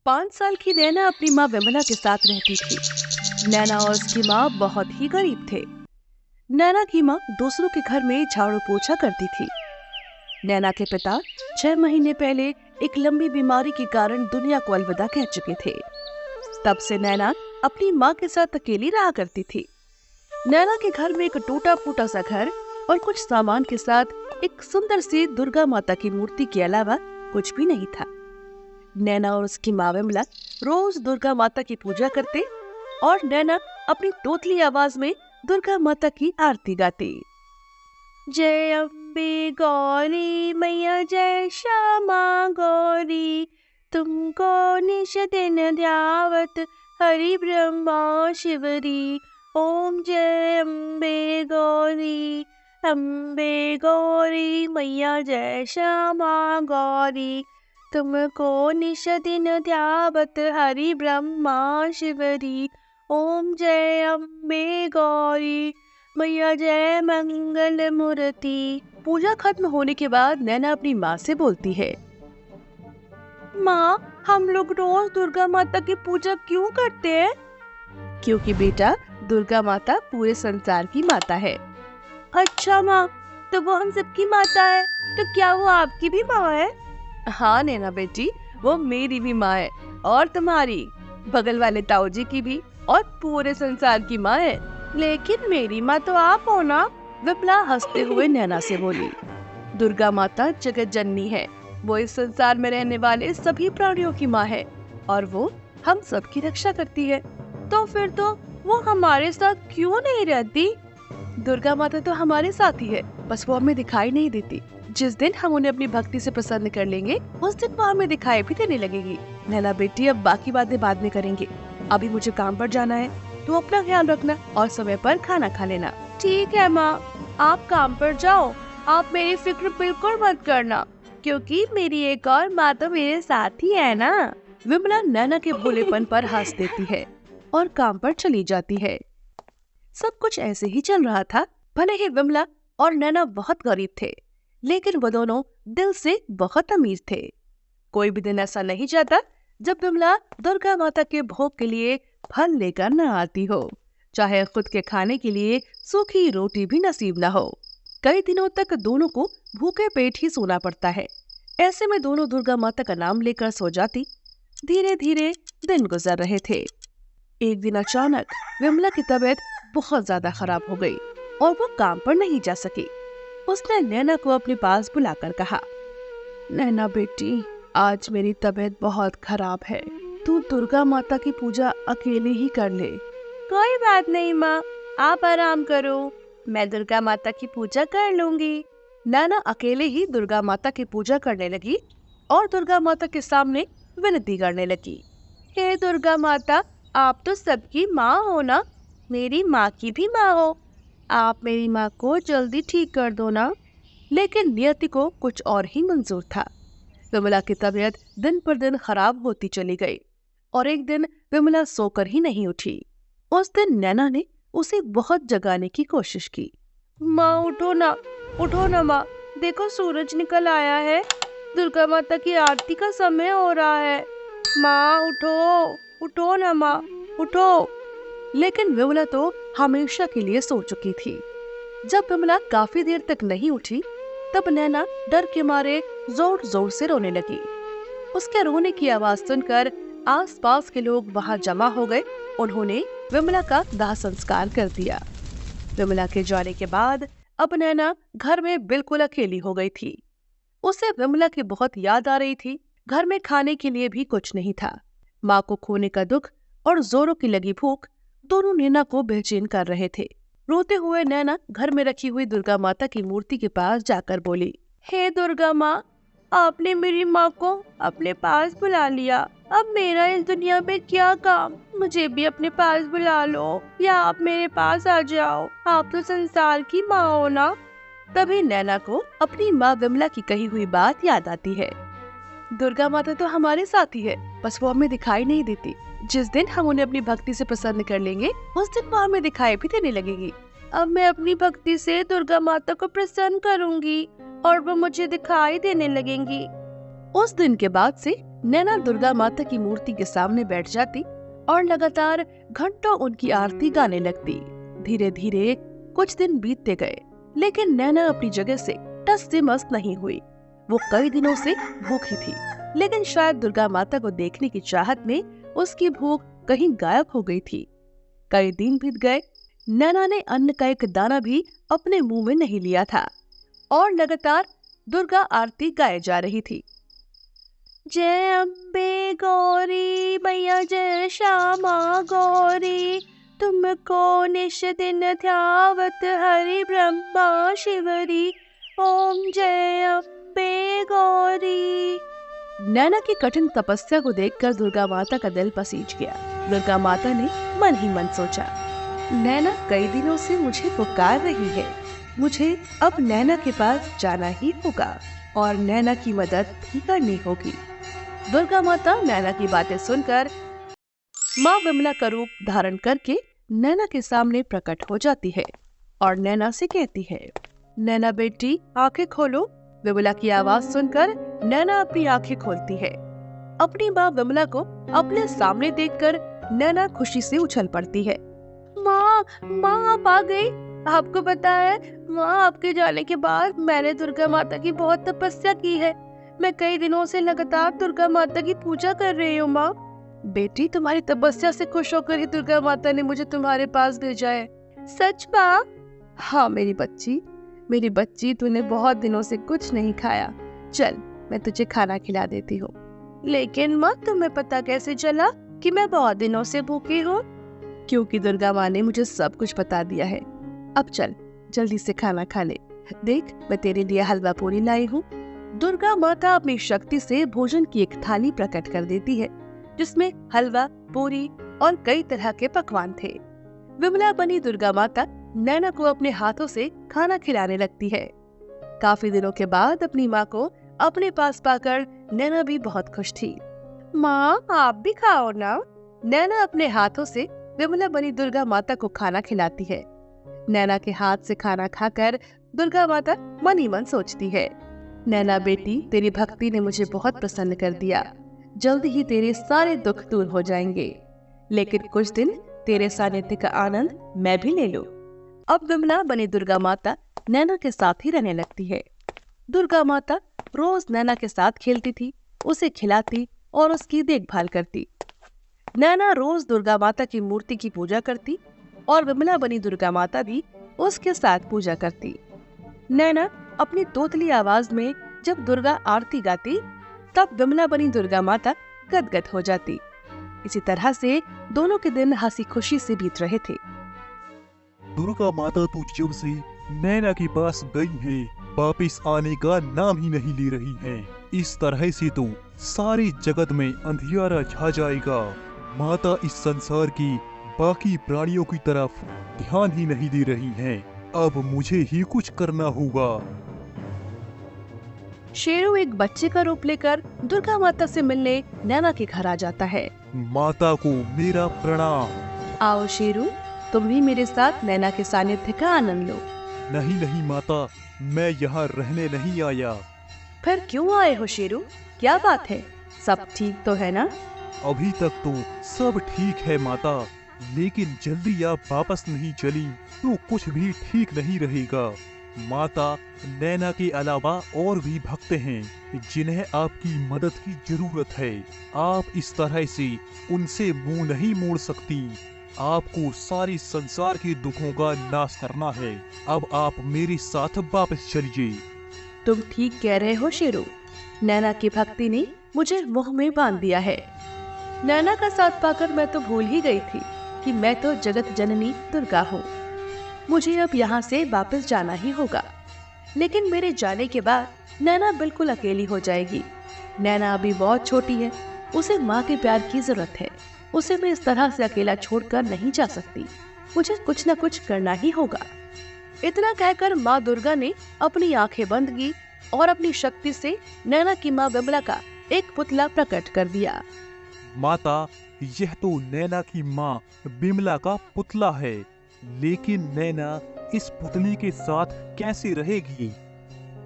5 साल की नैना अपनी माँ विमला के साथ रहती थी। नैना और उसकी माँ बहुत ही गरीब थे। नैना की माँ दूसरों के घर में झाड़ू पोछा करती थी। नैना के पिता 6 महीने पहले एक लंबी बीमारी के कारण दुनिया को अलविदा कह चुके थे। तब से नैना अपनी माँ के साथ अकेली रहा करती थी। नैना के घर में एक टूटा फूटा सा घर और कुछ सामान के साथ एक सुंदर सी दुर्गा माता की मूर्ति के अलावा कुछ भी नहीं था। नैना और उसकी माँ विमला रोज दुर्गा माता की पूजा करते और नैना अपनी तोतली आवाज में दुर्गा माता की आरती गाती। जय अम्बे गौरी मैया जय श्यामा गौरी, तुमको निश दिन ध्यावत हरि ब्रह्मा शिवरी। ओम जय अम्बे गौरी मैया जय श्यामा गौरी, तुमको निश दिन ध्यावत हरि ब्रह्मा शिवरी। ओम जय अम्बे गौरी मैया जय मंगल मूर्ति। पूजा खत्म होने के बाद नैना अपनी माँ से बोलती है, माँ हम लोग रोज दुर्गा माता की पूजा क्यों करते हैं? क्योंकि बेटा दुर्गा माता पूरे संसार की माता है। अच्छा माँ, तो वो हम सबकी माता है, तो क्या वो आपकी भी माँ है? हाँ नैना बेटी, वो मेरी भी माँ है और तुम्हारी, बगल वाले ताऊ जी की भी और पूरे संसार की माँ है। लेकिन मेरी माँ तो आप हो ना? विमला हंसते हुए नैना से बोली। दुर्गा माता जगत जननी है, वो इस संसार में रहने वाले सभी प्राणियों की माँ है और वो हम सबकी रक्षा करती है। तो फिर तो वो हमारे साथ क्यों नहीं रहती? दुर्गा माता तो हमारे साथ ही है, बस वो हमें दिखाई नहीं देती। जिस दिन हम उन्हें अपनी भक्ति से प्रसन्न कर लेंगे उस दिन वो हमें दिखाई भी देने लगेगी। नैना बेटी अब बाकी बातें बाद में करेंगे, अभी मुझे काम पर जाना है, तो अपना ख्याल रखना और समय पर खाना खा लेना। ठीक है माँ, आप काम पर जाओ, आप मेरी फिक्र बिल्कुल मत करना, क्योंकि मेरी एक और माँ तो मेरे साथ ही है ना। विमला नैना के भोलेपन पर हंस देती है और काम पर चली जाती है। सब कुछ ऐसे ही चल रहा था। भले ही विमला और नैना बहुत गरीब थे, लेकिन वो दोनों दिल से बहुत अमीर थे। कोई भी दिन ऐसा नहीं जाता जब विमला दुर्गा माता के भोग के लिए फल लेकर न आती हो, चाहे खुद के खाने के लिए सूखी रोटी भी नसीब न हो। कई दिनों तक दोनों को भूखे पेट ही सोना पड़ता है। ऐसे में दोनों दुर्गा माता का नाम लेकर सो जाती। धीरे धीरे दिन गुजर रहे थे। एक दिन अचानक विमला की तबीयत बहुत ज्यादा खराब हो गई और वो काम पर नहीं जा सकी। उसने नैना को अपने पास बुलाकर कहा, नैना बेटी, आज मेरी तबीयत बहुत खराब है, तू दुर्गा माता की पूजा अकेले ही कर ले। कोई बात नहीं माँ, आप आराम करो, मैं दुर्गा माता की पूजा कर लूंगी। नैना अकेले ही दुर्गा माता की पूजा करने लगी और दुर्गा माता के सामने विनती करने लगी। हे दुर्गा माता, आप तो सबकी माँ हो ना, मेरी माँ की भी माँ हो, आप मेरी माँ को जल्दी ठीक कर दो ना। लेकिन नियति को कुछ और ही मंजूर था। विमला की तबीयत दिन पर दिन खराब होती चली गई और एक दिन विमला सोकर ही नहीं उठी। उस दिन नैना ने उसे बहुत जगाने की कोशिश की। माँ उठो ना माँ, देखो सूरज निकल आया है, दुर्गा माता की आरती का समय हो रहा है। माँ उठो ना माँ, उठो। लेकिन विमला तो हमेशा के लिए सो चुकी थी। जब विमला काफी देर तक नहीं उठी तब नैना डर के मारे जोर जोर से रोने लगी। उसके रोने की आवाज सुनकर आसपास के लोग वहां जमा हो गए। उन्होंने विमला का दाह संस्कार कर दिया। विमला के जाने के बाद अब नैना घर में बिल्कुल अकेली हो गई थी। उसे विमला की बहुत याद आ रही थी। घर में खाने के लिए भी कुछ नहीं था। माँ को खोने का दुख और जोरों की लगी भूख दोनों नैना को बेचैन कर रहे थे। रोते हुए नैना घर में रखी हुई दुर्गा माता की मूर्ति के पास जाकर बोली, हे दुर्गा माँ, आपने मेरी माँ को अपने पास बुला लिया, अब मेरा इस दुनिया में क्या काम, मुझे भी अपने पास बुला लो या आप मेरे पास आ जाओ, आप तो संसार की माँ हो ना। तभी नैना को अपनी माँ विमला की कही हुई बात याद आती है। दुर्गा माता तो हमारे साथ ही है, बस वो हमें दिखाई नहीं देती। जिस दिन हम उन्हें अपनी भक्ति से प्रसन्न कर लेंगे उस दिन वो हमें दिखाई भी देने लगेगी। अब मैं अपनी भक्ति से दुर्गा माता को प्रसन्न करूंगी और वो मुझे दिखाई देने लगेंगी। उस दिन के बाद से नैना दुर्गा माता की मूर्ति के सामने बैठ जाती और लगातार घंटों उनकी आरती गाने लगती। धीरे धीरे कुछ दिन बीतते गए, लेकिन नैना अपनी जगह से टस से मस नहीं हुई। वो कई दिनों से भूखी थी, लेकिन शायद दुर्गा माता को देखने की चाहत में उसकी भूख कहीं गायब हो गई थी। कई दिन बीत गए, नैना ने अन्न का एक दाना भी अपने मुंह में नहीं लिया था और लगातार दुर्गा आरती गाए जा रही थी। जय अम्बे गौरी मैया, जय श्यामा गौरी, तुमको निश दिन ध्यावत हरि ब्रह्मा शिवरी, ओम जय अम्बे गौरी। नैना की कठिन तपस्या को देखकर दुर्गा माता का दिल पसीज गया। दुर्गा माता ने मन ही मन सोचा, नैना कई दिनों से मुझे पुकार रही है, मुझे अब नैना के पास जाना ही होगा और नैना की मदद भी करनी होगी। दुर्गा माता नैना की बातें सुनकर माँ विमला का रूप धारण करके नैना के सामने प्रकट हो जाती है और नैना से कहती है, नैना बेटी आंखें खोलो। विमला की आवाज सुनकर नैना अपनी आंखें खोलती है। अपनी माँ विमला को अपने सामने देखकर नैना खुशी से उछल पड़ती है। माँ आप आ गई। आपको पता है माँ, आपके जाने के बाद मैंने दुर्गा माता की बहुत तपस्या की है। मैं कई दिनों से लगातार दुर्गा माता की पूजा कर रही हूँ माँ। बेटी, तुम्हारी तपस्या से खुश होकर ही दुर्गा माता ने मुझे तुम्हारे पास भेजा है। सच माँ? हाँ मेरी बच्ची, तूने बहुत दिनों से कुछ नहीं खाया। चल मैं तुझे खाना खिला देती हूँ। लेकिन माँ, तुम्हें पता कैसे चला कि मैं बहुत दिनों से भूखी हूँ? क्योंकि दुर्गा माँ ने मुझे सब कुछ बता दिया है। अब चल जल्दी से खाना खा ले। देख, मैं तेरे लिए हलवा पूरी लाई हूँ। दुर्गा माता अपनी शक्ति से भोजन की एक थाली प्रकट कर देती है, जिसमें हलवा, पूरी और कई तरह के पकवान थे। विमला बनी दुर्गा माता नैना को अपने हाथों से खाना खिलाने लगती है। काफी दिनों के बाद अपनी माँ को अपने पास पाकर नैना भी बहुत खुश थी। माँ, आप भी खाओ ना। नैना अपने हाथों से विमला बनी दुर्गा माता को खाना खिलाती है। नैना के हाथ से खाना खाकर दुर्गा माता मन ही मन सोचती है, नैना बेटी, तेरी भक्ति ने मुझे बहुत प्रसन्न कर दिया। जल्दी ही तेरे सारे दुख दूर हो जाएंगे, लेकिन कुछ दिन तेरे सानिध्य का आनंद मैं भी ले लूं। अब विमला बनी दुर्गा माता नैना के साथ ही रहने लगती है। दुर्गा माता रोज नैना के साथ खेलती थी, उसे खिलाती और उसकी देखभाल करती। नैना रोज दुर्गा माता की मूर्ति की पूजा करती और विमला बनी दुर्गा माता भी उसके साथ पूजा करती। नैना अपनी तोतली आवाज में जब दुर्गा आरती गाती, तब विमला बनी दुर्गा माता गदगद हो जाती। इसी तरह से दोनों के दिन हंसी खुशी से बीत रहे थे। दुर्गा माता तो जब से नैना के पास गई है, वापिस आने का नाम ही नहीं ले रही है। इस तरह से तो सारे जगत में अंधियारा छा जाएगा। माता इस संसार की बाकी प्राणियों की तरफ ध्यान ही नहीं दे रही हैं। अब मुझे ही कुछ करना होगा। शेरू एक बच्चे का रूप लेकर दुर्गा माता से मिलने नैना के घर आ जाता है। माता को मेरा प्रणाम। आओ शेरू, तुम भी मेरे साथ नैना के सानिध्य का आनंद लो। नहीं माता, मैं यहाँ रहने नहीं आया। फिर क्यों आए हो शेरू? क्या बात है? सब ठीक तो है ना? अभी तक तो सब ठीक है माता, लेकिन जल्दी आप वापस नहीं चली तो कुछ भी ठीक नहीं रहेगा। माता, नैना के अलावा और भी भक्त हैं जिन्हें आपकी मदद की जरूरत है। आप इस तरह से उनसे मुंह नहीं मोड़ सकती। आपको सारे संसार के दुखों का नाश करना है। अब आप मेरे साथ वापस चलिए। तुम ठीक कह रहे हो शेरू, नैना की भक्ति ने मुझे मुंह में बांध दिया है। नैना का साथ पाकर मैं तो भूल ही गई थी कि मैं तो जगत जननी दुर्गा हूँ। मुझे अब यहाँ से वापस जाना ही होगा। लेकिन मेरे जाने के बाद नैना बिल्कुल अकेली हो जाएगी। नैना अभी बहुत छोटी है, उसे माँ के प्यार की जरूरत है। उसे मैं इस तरह से अकेला छोड़कर नहीं जा सकती। मुझे कुछ न कुछ करना ही होगा। इतना कहकर माँ दुर्गा ने अपनी आंखें बंद की और अपनी शक्ति से नैना की माँ विमला का एक पुतला प्रकट कर दिया। माता, यह तो नैना की माँ विमला का पुतला है, लेकिन नैना इस पुतले के साथ कैसे रहेगी?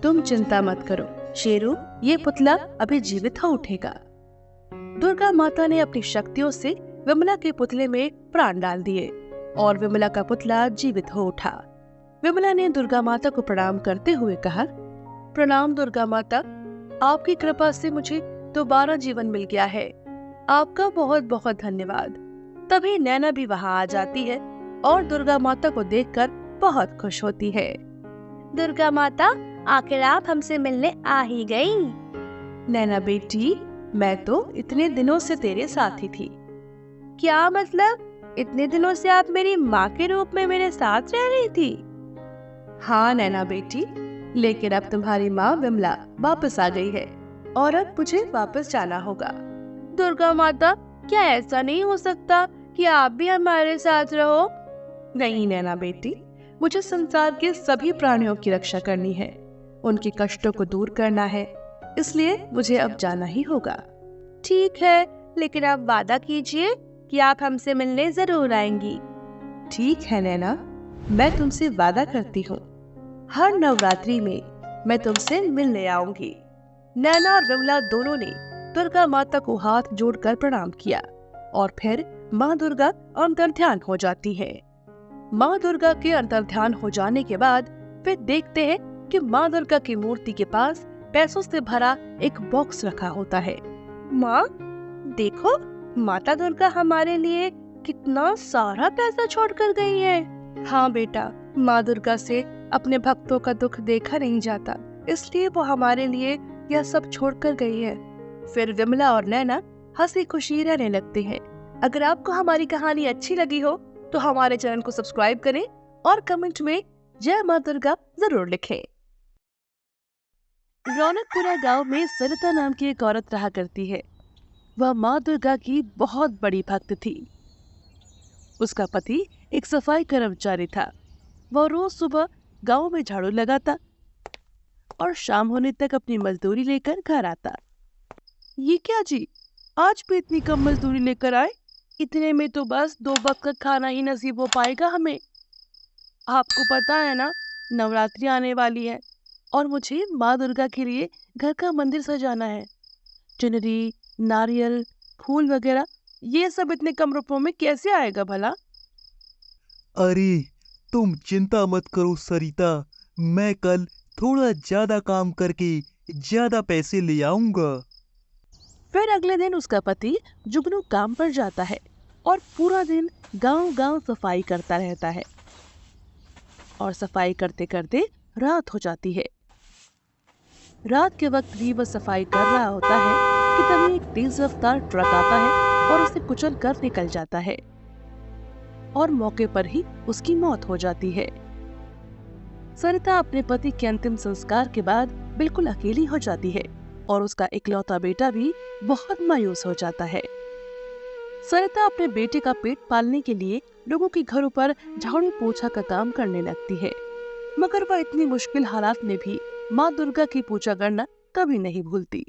तुम चिंता मत करो शेरू, ये पुतला अभी जीवित हो उठेगा। दुर्गा माता ने अपनी शक्तियों से विमला के पुतले में प्राण डाल दिए और विमला का पुतला जीवित हो उठा। विमला ने दुर्गा माता को प्रणाम करते हुए कहा, प्रणाम दुर्गा माता, आपकी कृपा से मुझे दोबारा जीवन मिल गया है। आपका बहुत बहुत धन्यवाद। तभी नैना भी वहाँ आ जाती है और दुर्गा माता को देखकर बहुत खुश होती है। दुर्गा माता, आखिर आप हमसे मिलने आ ही गई। नैना बेटी, मैं तो इतने दिनों से तेरे साथ ही थी। क्या मतलब? इतने दिनों से आप मेरी माँ के रूप में मेरे साथ रह रही थी? हाँ नैना बेटी, लेकिन अब तुम्हारी माँ विमला वापस आ गई है और अब मुझे वापस जाना होगा। दुर्गा माता, क्या ऐसा नहीं हो सकता कि आप भी हमारे साथ रहो? नहीं नैना बेटी, मुझे संसार के सभी प्राणियों की रक्षा करनी है, उनके कष्टों को दूर करना है, इसलिए मुझे अब जाना ही होगा। ठीक है, लेकिन आप वादा कीजिए कि आप हमसे मिलने जरूर आएंगी। ठीक है नैना, मैं तुमसे वादा करती हूँ, हर नवरात्रि में मैं तुमसे मिलने आऊंगी। नैना और विमला दोनों ने दुर्गा माता को हाथ जोड़कर प्रणाम किया और फिर माँ दुर्गा अंतर्ध्यान हो जाती है। माँ दुर्गा के अंतर्ध्यान हो जाने के बाद वे देखते हैं कि माँ दुर्गा की मूर्ति के पास पैसों से भरा एक बॉक्स रखा होता है। माँ देखो, माता दुर्गा हमारे लिए कितना सारा पैसा छोड़ कर गई है। हाँ बेटा, माँ दुर्गा से अपने भक्तों का दुख देखा नहीं जाता, इसलिए वो हमारे लिए यह सब छोड़ कर गई है। फिर विमला और नैना हंसी खुशी रहने लगते हैं। अगर आपको हमारी कहानी अच्छी लगी हो तो हमारे चैनल को सब्सक्राइब करें और कमेंट में जय माँ दुर्गा जरूर लिखें। रौनकपुरा गांव में सरिता नाम की एक औरत रहा करती है। वह माँ दुर्गा की बहुत बड़ी भक्त थी। उसका पति एक सफाई कर्मचारी था। वह रोज सुबह गांव में झाड़ू लगाता और शाम होने तक अपनी मजदूरी लेकर घर आता। ये क्या जी, आज भी इतनी कम मजदूरी लेकर आए? इतने में तो बस 2 वक्त का खाना ही नसीब हो पाएगा हमें। आपको पता है ना, नवरात्रि आने वाली है और मुझे माँ दुर्गा के लिए घर का मंदिर सजाना है। चुनरी, नारियल, फूल वगैरह, ये सब इतने कम रुपयों में कैसे आएगा भला? अरे तुम चिंता मत करो सरिता, मैं कल थोड़ा ज्यादा काम करके ज्यादा पैसे ले आऊंगा। फिर अगले दिन उसका पति जुगनू काम पर जाता है और पूरा दिन गांव-गांव सफाई करता रहता है और सफाई करते करते रात हो जाती है। रात के वक्त भी वह सफाई कर रहा होता है कि तभी एक तेज रफ्तार ट्रक आता है और उसे कुचल कर निकल जाता है और मौके पर ही उसकी मौत हो जाती है। सरिता अपने पति के अंतिम संस्कार के बाद बिल्कुल अकेली हो जाती है और उसका इकलौता बेटा भी बहुत मायूस हो जाता है। सरिता अपने बेटे का पेट पालने के लिए लोगों के घरों पर झाड़ू पोछा का काम करने लगती है, मगर वह इतनी मुश्किल हालात में भी माँ दुर्गा की पूजा करना कभी नहीं भूलती।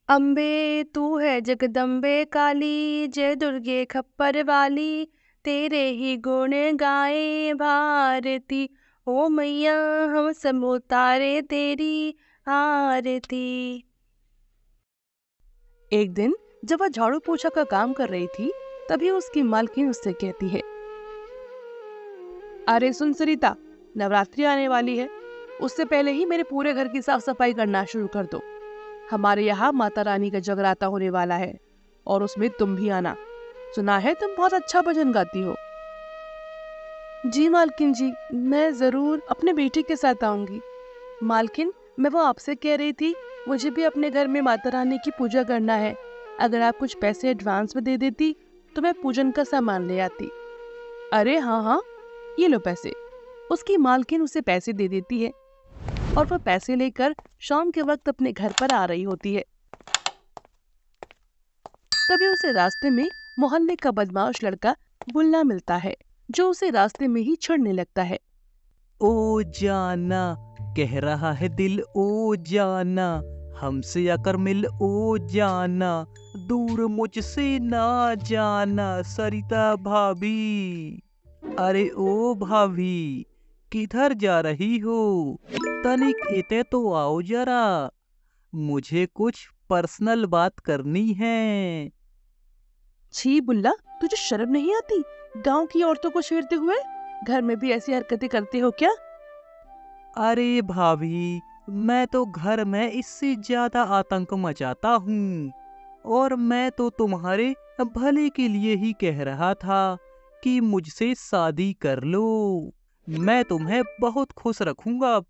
अम्बे तू है जगदम्बे काली, जय दुर्गे खप्पर वाली, तेरे ही गुण गाए भारती, ओ मैया हम सब उतारे तेरी आरती। एक दिन जब वह झाड़ू पोछा का काम कर रही थी, तभी उसकी मालकिन उससे कहती है, अरे सुन सरिता, नवरात्रि आने वाली है, उससे पहले ही मेरे पूरे घर की साफ सफाई करना शुरू कर दो। हमारे यहाँ माता रानी का जगराता होने वाला है और उसमें तुम भी आना। सुना है तुम बहुत अच्छा भजन गाती हो। जी मालकिन जी, मैं जरूर अपने बेटे के साथ आऊंगी। मालकिन, मैं वो आपसे कह रही थी, मुझे भी अपने घर में माता रानी की पूजा करना है। अगर आप कुछ पैसे एडवांस में दे देती तो मैं पूजन का सामान ले आती। अरे हाँ हाँ, ये लो पैसे। उसकी मालकिन उसे पैसे दे देती है और वह पैसे लेकर शाम के वक्त अपने घर पर आ रही होती है। तभी उसे रास्ते में मोहल्ले का बदमाश लड़का बुल्ला मिलता है, जो उसे रास्ते में ही छेड़ने लगता है। ओ जाना, कह रहा है दिल ओ जाना, हमसे आकर मिल ओ जाना, दूर मुझसे ना जाना सरिता भाभी। अरे ओ भाभी, किधर जा रही हो? तनिक इते तो आओ जरा, मुझे कुछ पर्सनल बात करनी है। छी बुल्ला, तुझे शर्म नहीं आती गांव की औरतों को छेड़ते हुए? घर में भी ऐसी हरकतें करते हो क्या? अरे भाभी, मैं तो घर में इससे ज्यादा आतंक मचाता हूँ। और मैं तो तुम्हारे भले के लिए ही कह रहा था कि मुझसे शादी कर लो। मैं तुम्हें बहुत खुश रखूंगा।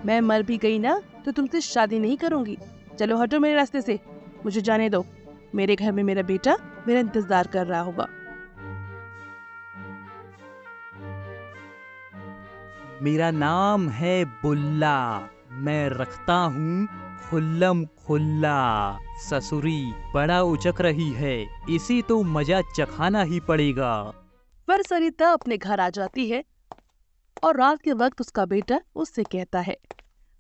मैं मर भी गई ना तो तुमसे शादी नहीं करूंगी। चलो हटो मेरे रास्ते से, मुझे जाने दो। मेरे घर में मेरा बेटा मेरा इंतजार कर रहा होगा। मेरा नाम है बुल्ला। मैं रखता हूँ खुल्लम खुल्ला। ससुरी बड़ा उचक रही है, इसी तो मजा चखाना ही पड़ेगा। पर सरिता अपने घर आ जाती है और रात के वक्त उसका बेटा उससे कहता है,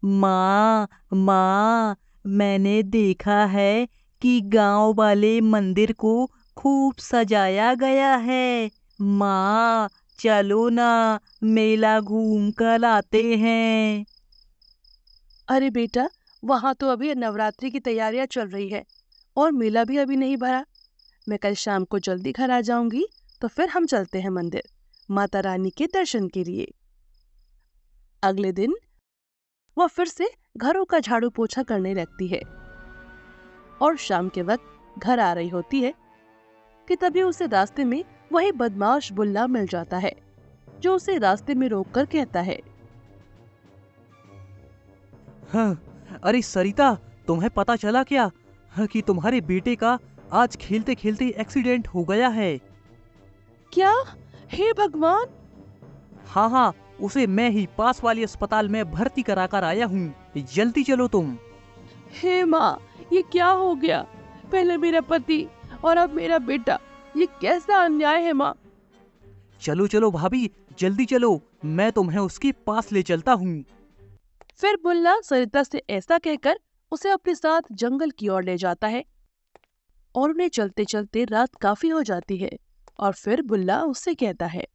माँ माँ, मैंने देखा है कि गांव वाले मंदिर को खूब सजाया गया है। माँ चलो ना, मेला घूम कर आते हैं। अरे बेटा, वहाँ तो अभी नवरात्रि की तैयारियां चल रही है और मेला भी अभी नहीं भरा। मैं कल शाम को जल्दी घर आ जाऊंगी तो फिर हम चलते हैं मंदिर माता रानी के दर्शन के लिए। अगले दिन वह फिर से घरों का झाड़ू पोछा करने लगती है और शाम के वक्त घर आ रही होती है कि तभी उसे रास्ते में वही बदमाश बुल्ला मिल जाता है, जो उसे रास्ते में रोककर कहता है, हाँ, अरे सरिता, तुम्हें पता चला क्या कि तुम्हारे बेटे का आज खेलते खेलते एक्सीडेंट हो गया है? क्या? हे भगवान! हाँ हाँ, उसे मैं ही पास वाले अस्पताल में भर्ती करा कर आया हूँ। जल्दी चलो तुम। हे माँ, ये क्या हो गया? पहले मेरा पति और अब मेरा बेटा, ये कैसा अन्याय है माँ। चलो चलो भाभी, जल्दी चलो, मैं तुम्हें उसके पास ले चलता हूँ। फिर बुल्ला सरिता से ऐसा कहकर उसे अपने साथ जंगल की ओर ले जाता है और उन्हें चलते चलते रात काफी हो जाती है और फिर बुल्ला उससे कहता है,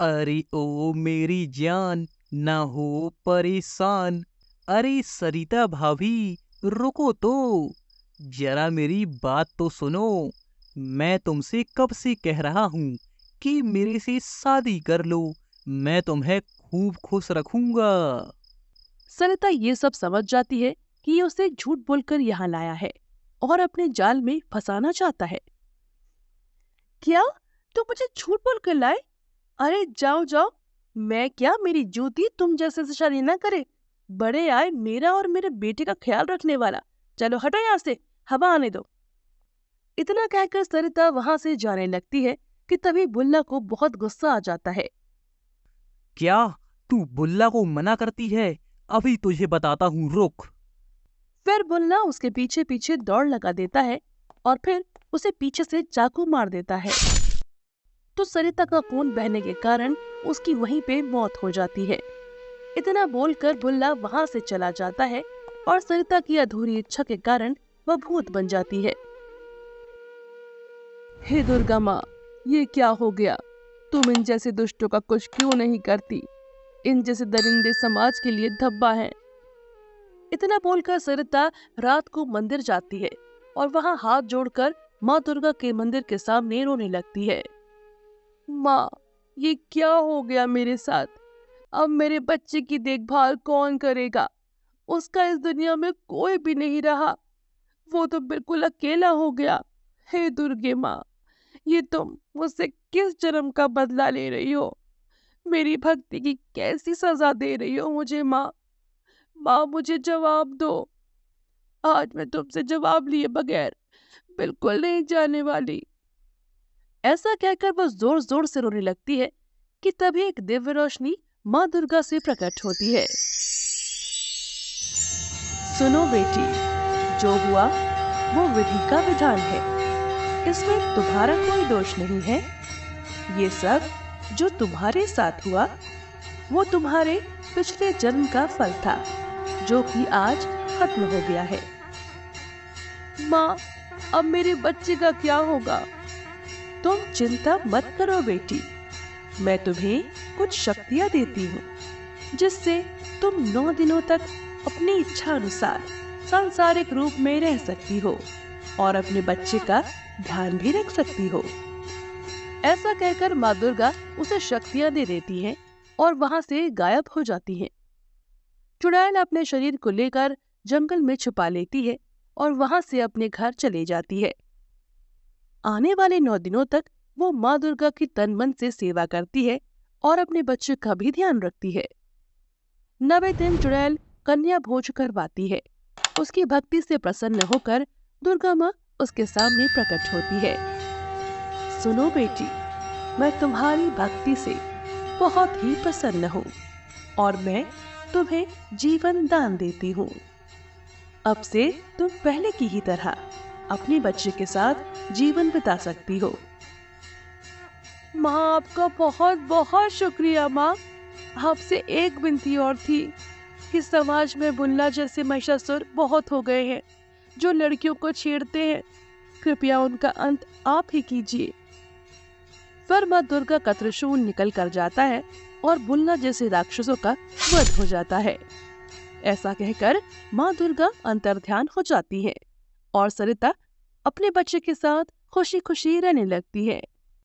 अरे ओ मेरी जान, ना हो परेशान। अरे सरिता भाभी, रुको तो, जरा मेरी बात तो सुनो। मैं तुमसे कब से कह रहा हूँ कि मेरे से शादी कर लो। मैं तुम्हें खूब खुश रखूंगा। सरिता ये सब समझ जाती है कि ये उसे झूठ बोलकर यहाँ लाया है और अपने जाल में फंसाना चाहता है। क्या तुम मुझे झूठ बोलकर लाए? अरे जाओ जाओ, मैं क्या, मेरी जूती तुम जैसे से शादी ना करे। बड़े आए मेरा और मेरे बेटे का ख्याल रखने वाला। चलो हटो यहाँ से, हवा आने दो। इतना कहकर सरिता वहां से जाने लगती है कि तभी बुल्ला को बहुत गुस्सा आ जाता है। क्या तू बुल्ला को मना करती है? अभी तुझे बताता हूँ, रुक। फिर बुल्ला उसके पीछे पीछे दौड़ लगा देता है और फिर उसे पीछे से चाकू मार देता है। तो सरिता का खून बहने के कारण उसकी वहीं पे मौत हो जाती है। इतना बोलकर बुल्ला वहां से चला जाता है और सरिता की अधूरी इच्छा के कारण वह भूत बन जाती है। हे दुर्गा माँ, ये क्या हो गया? तुम इन जैसे दुष्टों का कुछ क्यों नहीं करती? इन जैसे दरिंदे समाज के लिए धब्बा हैं। इतना बोलकर सरिता रात को मंदिर जाती है और वहां हाथ जोड़कर माँ दुर्गा के मंदिर के सामने रोने लगती है। माँ, ये क्या हो गया मेरे साथ? अब मेरे बच्चे की देखभाल कौन करेगा? उसका इस दुनिया में कोई भी नहीं रहा, वो तो बिल्कुल अकेला हो गया। हे दुर्गे माँ, ये तुम मुझसे किस जन्म का बदला ले रही हो? मेरी भक्ति की कैसी सजा दे रही हो मुझे माँ? माँ मुझे जवाब दो। आज मैं तुमसे जवाब लिए बगैर बिल्कुल नहीं जाने वाली। ऐसा कहकर वह जोर जोर से रोने लगती है कि तभी एक दिव्य रोशनी माँ दुर्गा से प्रकट होती है। सुनो बेटी, जो हुआ वो विधि का विधान है, इसमें तुम्हारा कोई दोष नहीं है। ये सब जो तुम्हारे साथ हुआ वो तुम्हारे पिछले जन्म का फल था, जो कि आज खत्म हो गया है। माँ, अब मेरे बच्चे का क्या होगा? तुम चिंता मत करो बेटी, मैं तुम्हें कुछ शक्तियाँ देती हूँ जिससे तुम 9 दिनों तक अपनी इच्छा अनुसार सांसारिक रूप में रह सकती हो और अपने बच्चे का ध्यान भी रख सकती हो। ऐसा कहकर माँ दुर्गा उसे शक्तियां दे देती हैं और वहां से गायब हो जाती हैं। चुड़ैल अपने शरीर को लेकर जंगल में छुपा लेती है और वहां से अपने घर चली जाती है। आने वाले 9 दिनों तक वो माँ दुर्गा की तन मन से सेवा करती है और अपने बच्चे का भी ध्यान रखती है। 9वें दिन चुड़ैल कन्या भोज करवाती है। उसकी भक्ति से प्रसन्न होकर दुर्गा माँ उसके सामने प्रकट होती है। सुनो बेटी, मैं तुम्हारी भक्ति से बहुत ही प्रसन्न हूँ और मैं तुम्हें जीवन दान देती हूँ। अब से तुम पहले की ही तरह अपने बच्चे के साथ जीवन बिता सकती हो। माँ, आपका बहुत बहुत शुक्रिया। माँ, आपसे एक विनती और थी कि समाज में बुल्ला जैसे महिषासुर बहुत हो गए हैं जो लड़कियों को छेड़ते हैं। कृपया उनका अंत आप ही कीजिए। फिर माँ दुर्गा का त्रिशूल निकल कर जाता है और बुल्ला जैसे राक्षसों का वध हो जाता है। ऐसा कहकर माँ दुर्गा अंतर्ध्यान हो जाती है और सरिता अपने बच्चे के साथ खुशी खुशी रहने लगती है।